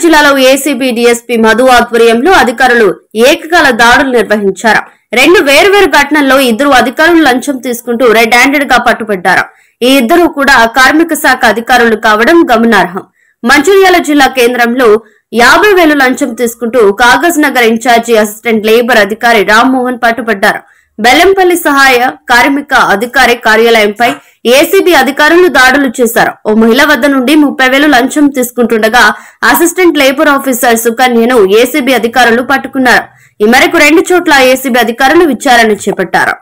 జిల్లాలో ACB DSP Madhu ఆధ్వర్యంలో అధికారులు ఏకకాల దాడులు నిర్వహించారు. 2 వేర్వేరు ఘటనల్లో 2 అధికారులు లంచం తీసుకుంటూ రెడ్ హ్యాండెడ్ గా పట్టుబడ్డారు. ఈ 2 కూడా కార్మిక శాఖ అధికారులు కావడం గమనార్హం. మంచిర్యాల జిల్లా కేంద్రంలో 50,000 లంచం తీసుకుంటూ Kagaznagar incharge assistant labour అధికారి రామ్మోహన్ పట్టుబడ్డారు. బెల్లంపల్లి సహాయ కార్మిక అధికారి కార్యాలయంపై ఏసీబీ అధికారులు దాడులు చేశారు. ఓ మహిళ వద్ద నుండి 30,000 లంచం తీసుకుంటుండగా అసిస్టెంట్ లేబర్ ఆఫీసర్ సుకన్యను ఏసీబీ అధికారులు పట్టుకున్నారు. ఈ మేరకు 2 చోట్ల ఏసీబీ అధికారులు విచారణ చేపట్టారు.